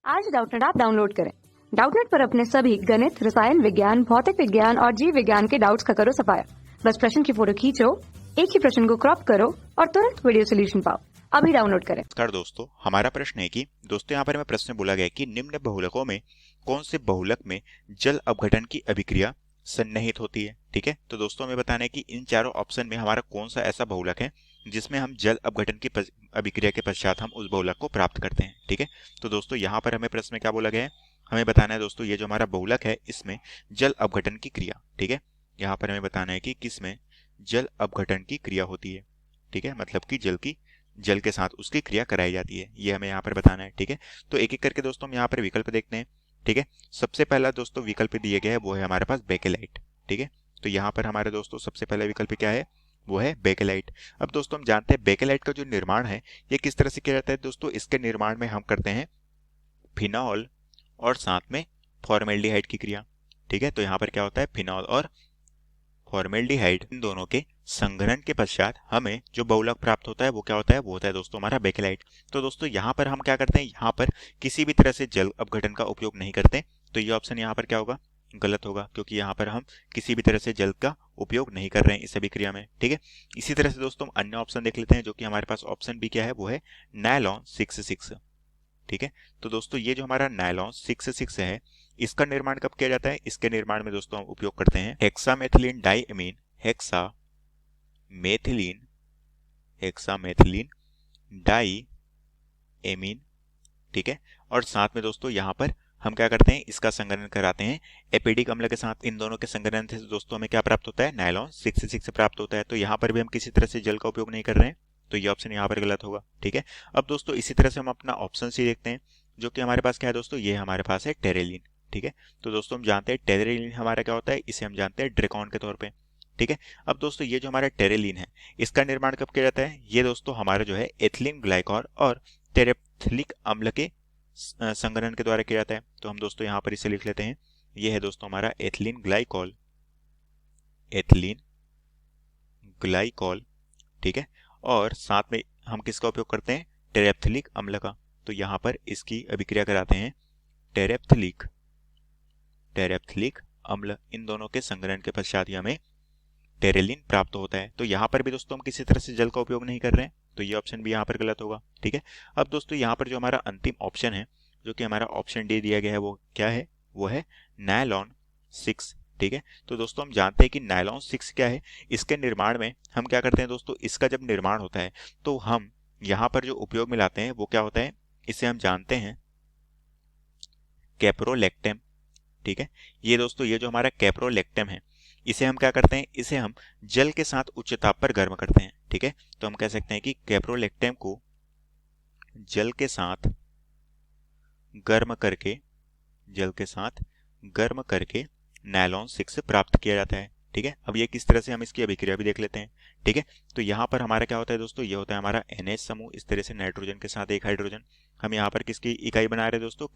आज Doubtnut app download करें। Doubtnut पर अपने सभी गणित, रसायन विज्ञान, भौतिक विज्ञान और जीव विज्ञान के डाउट्स का करो सफाया। बस प्रश्न की फोटो खींचो, एक ही प्रश्न को क्रॉप करो और तुरंत वीडियो सोल्यूशन पाओ। अभी डाउनलोड करें। नमस्कार दोस्तों, हमारा प्रश्न है कि दोस्तों यहाँ पर हमें प्रश्न बोला गया है कि निम्न बहुलकों में कौन से बहुलक में जल अपघटन की अभिक्रिया सन्निहित होती है। ठीक है, तो दोस्तों हमें बताना है कि इन चारों ऑप्शन में हमारा कौन सा ऐसा बहुलक है जिसमें हम जल अपघटन की अभिक्रिया के पश्चात हम उस बहुलक को प्राप्त करते हैं। ठीक है, तो दोस्तों यहाँ पर हमें प्रश्न में क्या बोला गया है, हमें बताना है दोस्तों ये जो हमारा बहुलक है इसमें जल अपघटन की क्रिया, ठीक है, यहाँ पर हमें बताना है कि किसमें जल अपघटन की क्रिया होती है। ठीक है, मतलब कि जल के साथ उसकी क्रिया कराई जाती है, ये हमें यहाँ पर बताना है। ठीक है, तो एक एक करके दोस्तों हम यहाँ पर विकल्प देखते हैं। ठीक है, सबसे पहला दोस्तों विकल्प दिए गया है वो है हमारे पास बेकेलाइट। ठीक है, तो यहाँ पर हमारे दोस्तों सबसे पहला विकल्प क्या है, वो है बेकेलाइट। अब दोस्तों हम जानते हैं बेकेलाइट का जो निर्माण है ये किस तरह से किया जाता है दोस्तों, इसके निर्माण में हम करते हैं फिनॉल और साथ में फॉर्मेल्डिहाइड की क्रिया। ठीक है, तो यहाँ पर क्या होता है, फिनॉल और फॉर्मेल्डिहाइड इन दोनों के संघनन के पश्चात हमें जो बहुलक प्राप्त होता है वो क्या होता है, वो होता है दोस्तों हमारा बेकेलाइट। तो दोस्तों यहाँ पर हम क्या करते हैं, यहाँ पर किसी भी तरह से जल अपघटन का उपयोग नहीं करते, तो ये ऑप्शन यहाँ पर क्या होगा, गलत होगा, क्योंकि यहाँ पर हम किसी भी तरह से जल का उपयोग नहीं कर रहे हैं इस अभिक्रिया में। ठीक है, इसी तरह से दोस्तों हम अन्य ऑप्शन देख लेते हैं, जो कि हमारे पास ऑप्शन बी क्या है, वो है नायलॉन 66। ठीक है, तो दोस्तों ये जो हमारा नायलॉन 66 है इसका निर्माण कब किया जाता है, इसके निर्माण में दोस्तों हम उपयोग करते हैं हेक्सामेथिलीन डाइएमीन हेक्सामेथिलीन डाइएमीन। ठीक है, और साथ में दोस्तों यहाँ पर हम क्या करते हैं, इसका संघनन कराते हैं एपिडिक अम्ल के साथ। इन दोनों के संघनन से दोस्तों हमें क्या प्राप्त होता है, नायलॉन 66 प्राप्त होता है। तो यहाँ पर भी हम किसी तरह से जल का उपयोग नहीं कर रहे हैं, तो ये ऑप्शन यहाँ पर गलत होगा। ठीक है, अब दोस्तों इसी तरह से हम अपना ऑप्शन सी देखते हैं, जो कि हमारे पास क्या है दोस्तों, ये हमारे पास है टेरेलिन। ठीक है, तो दोस्तों हम जानते हैं टेरेलिन हमारा क्या होता है, इसे हम जानते हैं ड्रेकॉन के तौर पे। ठीक है, अब दोस्तों ये जो हमारा टेरेलिन है इसका निर्माण कब किया जाता है, ये दोस्तों हमारा जो है एथिलीन ग्लाइकॉल और टेरेप्थिलिक अम्ल के संघनन के द्वारा किया जाता है। तो हम दोस्तों यहाँ पर इसे लिख लेते हैं, ये है दोस्तों हमारा एथिलीन ग्लाइकॉल। ठीक है, और साथ में हम किसका उपयोग करते हैं, टेरेप्थिलिक अम्ल का। तो यहाँ पर इसकी अभिक्रिया कराते हैं टेरेप्थिलिक अम्ल, इन दोनों के संघनन के पश्चात ही हमें टेरेलिन प्राप्त होता है। तो यहाँ पर भी दोस्तों हम किसी तरह से जल का उपयोग नहीं कर रहे हैं, तो ये ऑप्शन भी यहाँ पर गलत होगा। ठीक है, अब दोस्तों यहाँ पर जो हमारा अंतिम ऑप्शन है, जो कि हमारा ऑप्शन डी दिया गया है, वो क्या है, वो है नायलॉन 6। ठीक है, तो दोस्तों हम जानते हैं कि नायलॉन 6 क्या है, इसके निर्माण में हम क्या करते हैं दोस्तों, इसका जब निर्माण होता है तो हम यहाँ पर जो उपयोग में लाते हैं वो क्या होता है, इसे हम जानते हैं कैप्रोलेक्टेम। ठीक है, ये दोस्तों ये जो हमारा कैप्रोलेक्टेम है इसे हम क्या करते हैं, इसे हम जल के साथ उच्च ताप पर गर्म करते हैं। ठीक है, तो हम कह सकते हैं कि कैप्रोलेक्टेम को जल के साथ गर्म करके नायलॉन 6 प्राप्त किया जाता है। ठीक है, अब ये किस तरह से हम इसकी अभिक्रिया भी देख लेते हैं। ठीक है, तो यहाँ पर हमारा क्या होता है दोस्तों, ये होता है हमारा NH समूह, इस तरह से नाइट्रोजन के साथ एक हाइड्रोजन। हम यहाँ पर किसकी इकाई बना रहे हैं दोस्तों,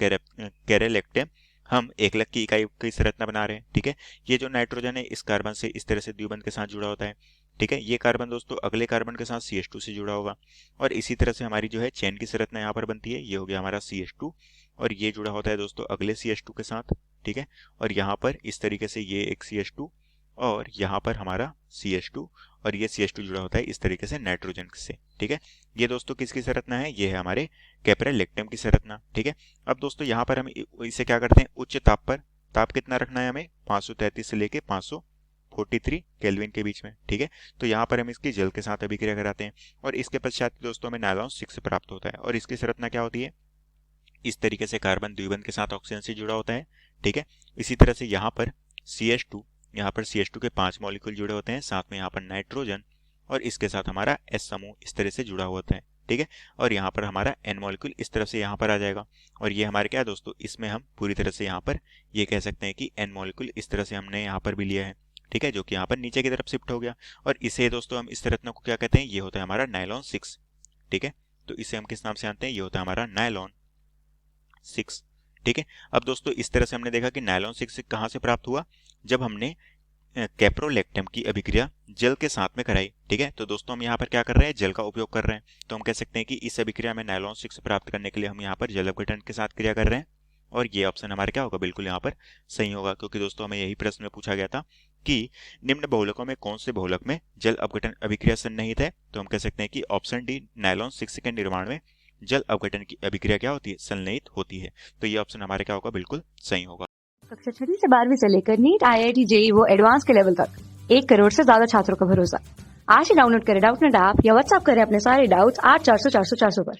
कैरेलेक्टेम, हम एकलक की इकाई की संरचना बना रहे हैं। ठीक है, ये जो नाइट्रोजन है इस कार्बन से इस तरह से द्विबंध के साथ जुड़ा होता है। ठीक है, ये कार्बन दोस्तों अगले कार्बन के साथ CH2 से जुड़ा होगा, और इसी तरह से हमारी जो है चेन की संरचना यहाँ पर बनती है, ये हो गया हमारा CH2, और ये जुड़ा होता है दोस्तों अगले CH2 के साथ। ठीक है, और यहाँ पर इस तरीके से ये एक CH2 और यहाँ पर हमारा CH2 और ये CH2 जुड़ा होता है इस तरीके से नाइट्रोजन से। ठीक है, ये दोस्तों किसकी संरचना है, ये है हमारे कैप्रोलेक्टम की संरचना। ठीक है, अब दोस्तों यहाँ पर हम इसे क्या करते हैं, उच्च ताप पर, ताप कितना रखना है हमें, 533 से लेके 543 केल्विन के बीच में। ठीक है, तो यहाँ पर हम इसकी जल के साथ अभिक्रिया कराते हैं, और इसके पश्चात दोस्तों हमें नायलॉन 6 प्राप्त होता है, और इसकी संरचना क्या होती है, इस तरीके से कार्बन द्विबंध के साथ ऑक्सीजन से जुड़ा होता है। ठीक है, इसी तरह से यहाँ पर CH2 के 5 मॉलिक्यूल जुड़े होते हैं, साथ में यहाँ पर नाइट्रोजन और इसके साथ हमारा S समूह इस तरह से जुड़ा हुआ होता है। ठीक है, और यहाँ पर हमारा N मॉलिक्यूल इस तरफ से यहाँ पर आ जाएगा, और ये हमारे क्या है दोस्तों, इसमें हम पूरी तरह से यहाँ पर ये कह सकते हैं कि N मॉलिक्यूल इस तरह से हमने यहाँ पर भी लिया है। ठीक है, जो कि यहाँ पर नीचे की तरफ शिफ्ट हो गया, और इसे दोस्तों हम इस संरचना को क्या कहते हैं, ये होता है हमारा नायलॉन 6। ठीक है, तो इसे हम किस नाम से जानते हैं, ये होता है हमारा नायलॉन 6। ठीक है, अब दोस्तों इस तरह से हमने देखा कि नायलॉन 6 कहाँ से प्राप्त हुआ, जब हमने कैप्रोलैक्टम की अभिक्रिया जल के साथ में कराई। ठीक है, तो दोस्तों हम यहाँ पर क्या कर रहे हैं, जल का उपयोग कर रहे हैं। तो हम कह सकते हैं कि इस अभिक्रिया में नायलॉन 6 प्राप्त करने के लिए हम यहाँ पर जल अपघटन के साथ क्रिया कर रहे हैं, और ये ऑप्शन हमारा क्या होगा, बिल्कुल यहाँ पर सही होगा, क्योंकि दोस्तों हमें यही प्रश्न में पूछा गया था कि निम्न बहुलकों में कौन से बहुलक में जल अपघटन अभिक्रिया सन्निहित है। तो हम कह सकते हैं कि ऑप्शन डी, नायलॉन 6 के निर्माण में जल अपघटन की अभिक्रिया क्या होती है, सन्निहित होती है। तो ये ऑप्शन हमारे क्या होगा, बिल्कुल सही होगा। कक्षा 6 से 12वीं से लेकर नीट, IIT, JEE वो एडवांस के लेवल तक 1 करोड़ से ज्यादा छात्रों का भरोसा। आज ही डाउनलोड करें डाउटनेट ऐप या व्हाट्सएप करें अपने सारे डाउट्स 8400 400 400 पर।